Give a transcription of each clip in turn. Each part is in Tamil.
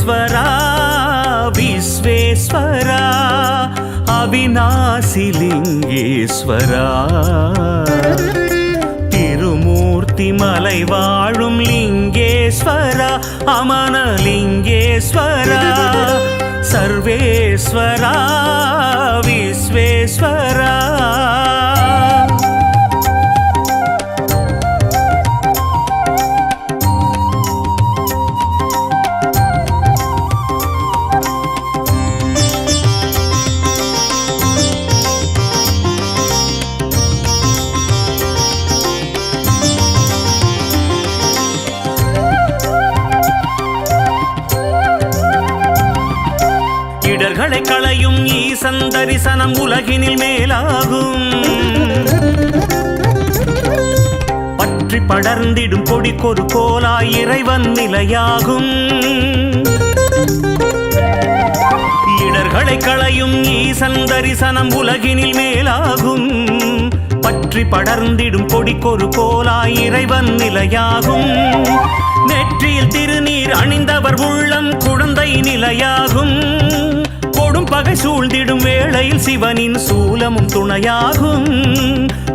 सर्वेश्वरा विश्वेश्वरा अविनाशिलिङ्गेश्वरा तिरुमूर्तिमलै वाழும் लिङ्गेश्वरा अमनलिङ्गेश्वरा सर्वेश्वरा विश्वेश्वरा இடர்களை களையும் ஈசன் தரிசனம் உலகினில் மேலாகும் பற்றி படர்ந்திடும் கொடிக்கொரு கோலாய் இறைவன் நிலையாகும் இடர்களை களையும் ஈசன் தரிசனம் உலகினில் மேலாகும் பற்றி படர்ந்திடும் கொடிக்கொரு கோலாய் இறைவன் நிலையாகும் நெற்றியில் திருநீர் அணிந்தவர் உள்ளம் குழந்தை நிலையாகும் பகை சூழ்ந்திடும் வேளையில் சிவனின் சூலமும் துணையாகும்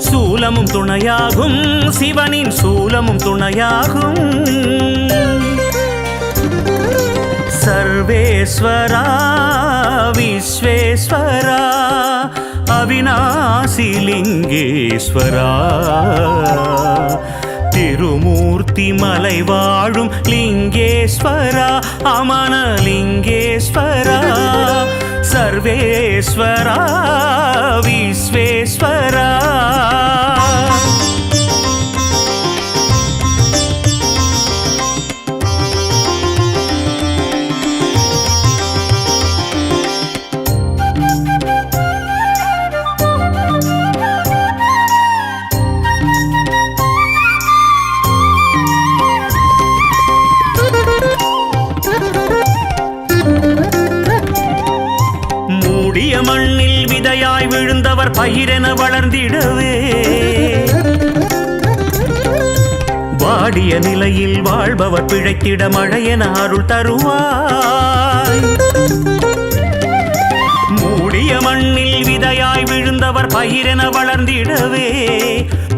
சூலமும் துணையாகும் சிவனின் சூலமும் துணையாகும் सर्वेश्वरा विश्वेश्वरा अविनाशिलिङ्गेश्वरा திருமூர்த்திமலை வாழும் லிங்கேஸ்வரா அமனலிங்கேஸ்வரா सर्वेश्वरा विश्वेश्वरा மண்ணில் விதையாய் விழுந்தவர் பயிரென வளர்ந்திடவே வாடிய நிலையில் வாழ்பவர் பிழைத்திட மழையென அருள் தருவாய் மூடிய மண்ணில் விதையாய் விழுந்தவர் பயிரென வளர்ந்திடவே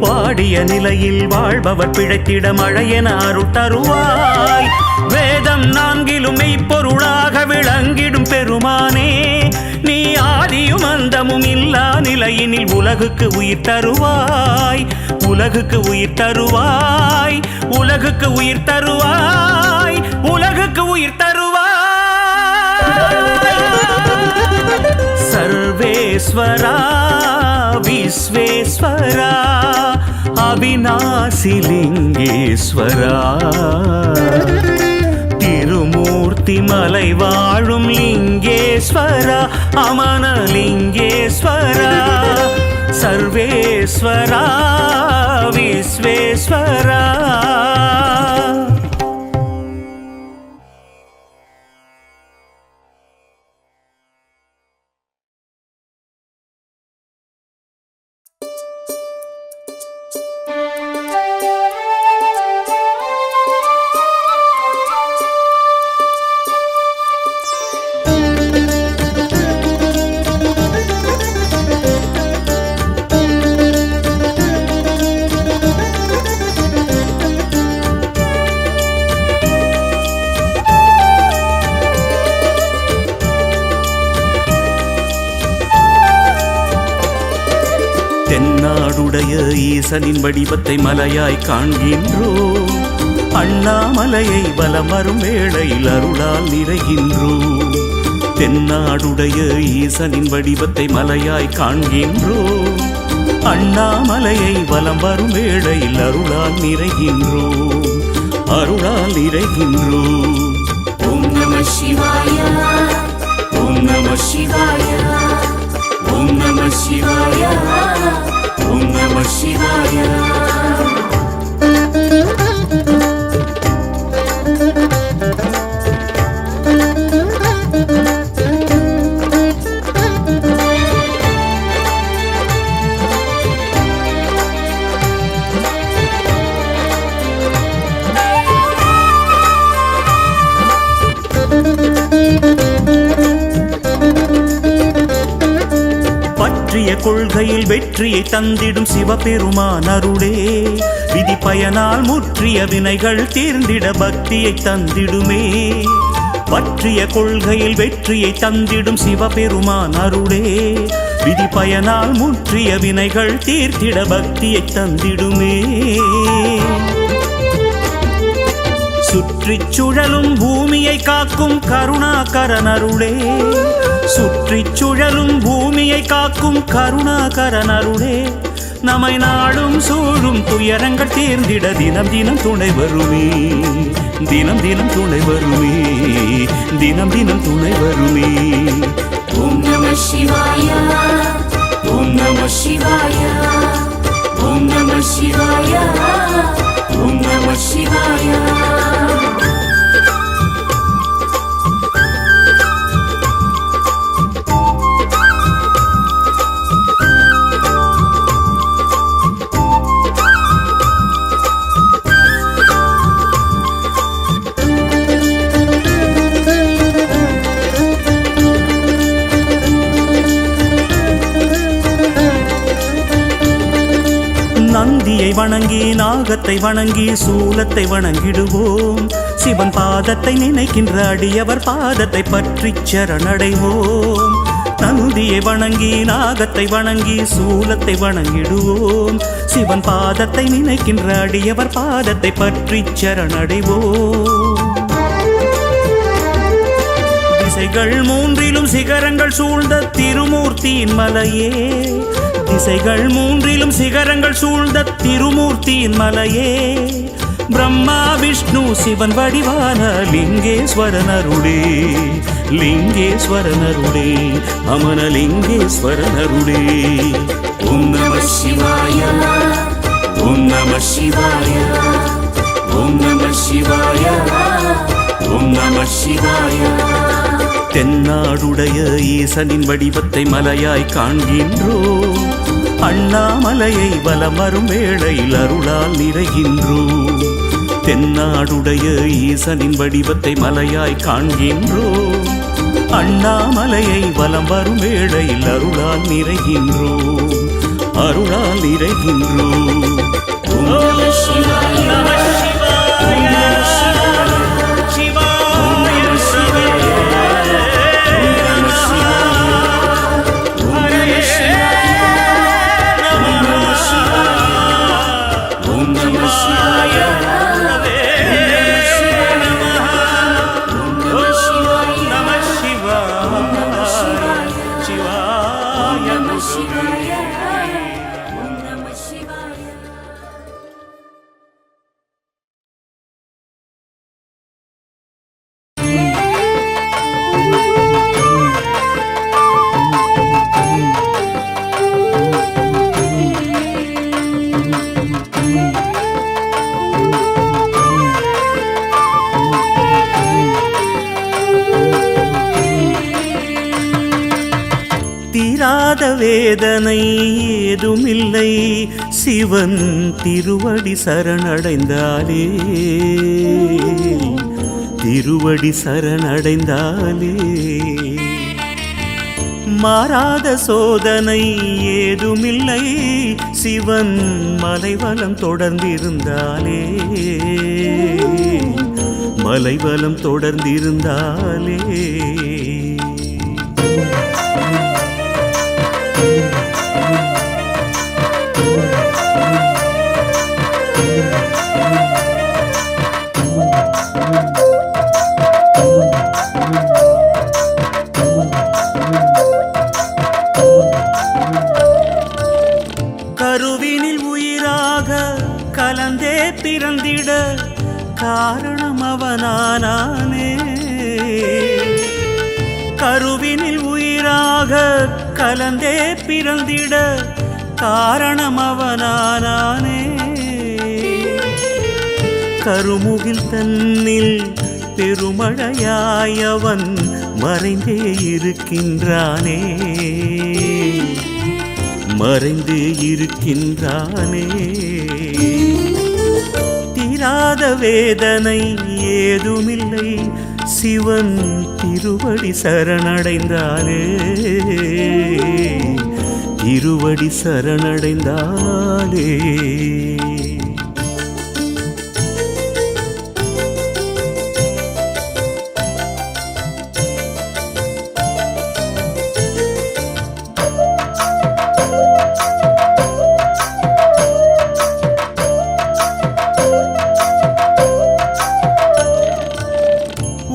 வாடிய நிலையில் வாழ்பவர் பிழைத்திட மழையென அருள் தருவாய் வேதம் நான்கிலும் மெய்ப்பொருளாக விளங்கிடும் பெருமானே நீ ஆதியும் அந்தமும் இல்லா நிலையினில் உலகுக்கு உயிர் தருவாய் உலகுக்கு உயிர் தருவாய் உலகுக்கு உயிர் தருவாய் உலகுக்கு உயிர் தருவாய் सर्वेश्वरा विश्वेश्वरा अविनाशिलिङ्गेश्वरा திருமூர்த்திமலை வாழும் லிங்கேஸ்வரா அமனலிங்கேஸ்வரா सर्वेश्वरा विश्वेश्वरा தென்னாடுடைய ஈசனின் வடிவத்தை மலையாய் காண்கின்றோம் அண்ணாமலையை வலம் வரும் வேளையில் அருளால் நிறைகின்றோம் தென்னாடுடைய ஈசனின் வடிவத்தை மலையாய் காண்கின்றோம் அண்ணாமலையை வலம் வரும் வேளையில் அருளால் நிறைகின்றோம் அருளால் நிறைகின்றோம் ஓம் நம சிவாய ஓம் நம சிவாய ஓம் நம சிவாய ஓம் நம சிவாய கொள்கையில் வெற்றியை தந்திடும் சிவபெருமான் அருளே விதி பயனால் முற்றிய வினைகள் தீர்ந்திட பக்தியை தந்திடுமே. பற்றிய கொள்கையில் வெற்றியை தந்திடும் சிவபெருமான் அருளே விதி பயனால் முற்றிய வினைகள் தீர்த்திட பக்தியை தந்திடுமே. சுற்றிச் சுழலும் பூமியை காக்கும் கருணாகரன் அருளே சுற்றிச் சுழலும் பூமியை காக்கும் கருணாகரன் அருளே நம்மை நாடும் சூழும் துயரங்கள் தீர்ந்திட தினம் தினம் துணை வருமே. தினம் தினம் துணை வருமே. தினம் தினம் துணை வருமே. ஓம் நம சிவாய ஓம் நம சிவாய ஓம் நம சிவாய ஓம் நம சிவாய. நந்தியை வணங்கி நாகத்தை வணங்கி சூலத்தை வணங்கிடுவோம். சிவன் பாதத்தை நினைக்கின்ற அடியவர் பாதத்தை பற்றி சரணடைவோம். நந்தியை வணங்கி நாகத்தை வணங்கி சூலத்தை வணங்கிடுவோம். சிவன் பாதத்தை நினைக்கின்ற அடியவர் பாதத்தை பற்றி சரணடைவோம். திசைகள் மூன்றிலும் சிகரங்கள் சூழ்ந்த திருமூர்த்தியின் மலையே திசைகள் மூன்றிலும் சிகரங்கள் சூழ்ந்த திருமூர்த்தியின் மலையே பிரம்மா விஷ்ணு சிவன் வடிவான லிங்கேஸ்வரனருளே லிங்கேஸ்வரனருளே அமனலிங்கேஸ்வரனருளே. ஓம் நம சிவாய ஓம் நம சிவாய ஓம் நம சிவாய ஓம் நம சிவாய. தென்னாடுடைய ஈசனின் வடிவத்தை மலையாய் காண்கின்றோம். அண்ணாமலையை வலம் வரும் வேளையில் அருளால் நிறைகின்றோம். தென்னாடுடைய ஈசனின் வடிவத்தை மலையாய் காண்கின்றோம். அண்ணாமலையை வலம் வரும் வேளையில் அருளால் நிறைகின்றோம். அருளால் நிறைகின்றோம். ஓம் நம சிவாய தீராத வேதனை ஏதுமில்லை சிவன் திருவடி சரணடைந்தாலே திருவடி சரணடைந்தாலே. மாறாத சோதனை ஏதுமில்லை சிவன் மலைவலம் தொடர்ந்திருந்தாலே மலைவலம் தொடர்ந்திருந்தாலே. கருவினில் உயிராக கலந்தே பிறந்திட காரணம் அவனானே. கருவினில் உயிராக கலந்தே பிறந்திட காரணம் அவனானே. கருமுகில் தன்னில் பெருமழையாய் அவன் மறைந்தே இருக்கின்றானே மறைந்தே இருக்கின்றானே. தீராத வேதனை ஏதுமில்லை சிவன் திருவடி சரணடைந்தாலே திருவடி சரணடைந்தாலே.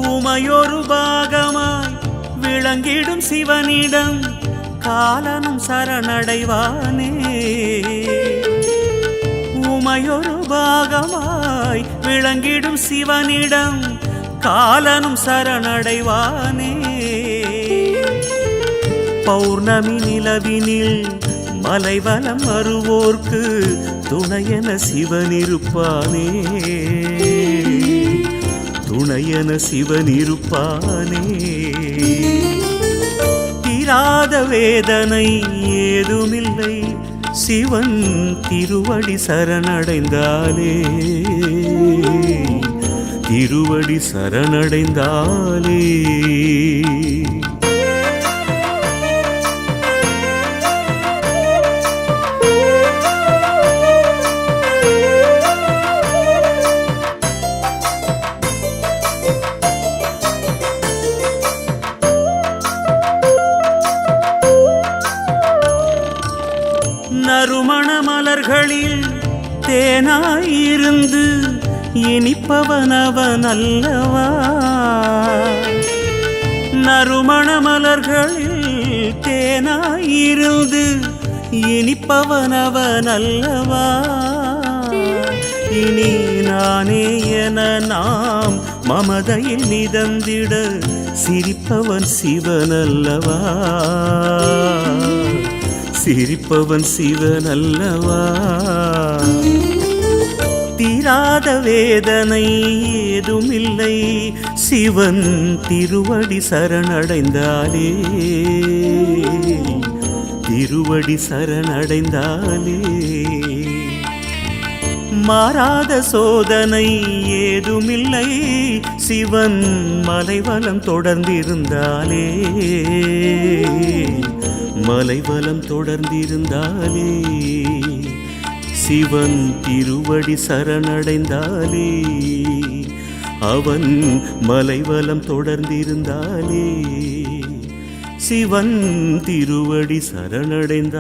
உமையொரு பாகமாய் விளங்கிடும் சிவனிடம் காலனும் சரணடைவானே. உமையொரு பாகமாய் விளங்கிடும் சிவனிடம் காலனும் சரணடைவானே. பௌர்ணமி நிலவினில் மலைவலம் வருவோர்க்கு துணையென சிவனிருப்பானே. துணையென சிவனிருப்பானே. தீராத வேதனை ஏதுமில்லை சிவன் திருவடி சரணடைந்தாலே. திருவடி சரணடைந்தாலே. நறுமண மலர்களில் தேனாயிருந்து இனிப்பவனவன் அல்லவா. நறுமண மலர்களில் தேனாயிருந்து இனிப்பவனவன் அல்லவா. இனி நானே என நாம் மமதையில் மிதந்திட சிரிப்பவன் சிவனல்லவா. சிரிப்பவன் சிவனல்லவா. தீராத வேதனை ஏதுமில்லை சிவன் திருவடி சரணடைந்தாலே. திருவடி சரணடைந்தாலே. மாறாத சோதனை ஏதுமில்லை சிவன் மலைவலம் தொடர்ந்திருந்தாலே. மலைவலம் தொடர்ந்திருந்தாலே. சிவன் திருவடி சரணடைந்தாலே. அவன் மலைவலம் தொடர்ந்திருந்தாலே. சிவன் திருவடி சரணடைந்தாலே.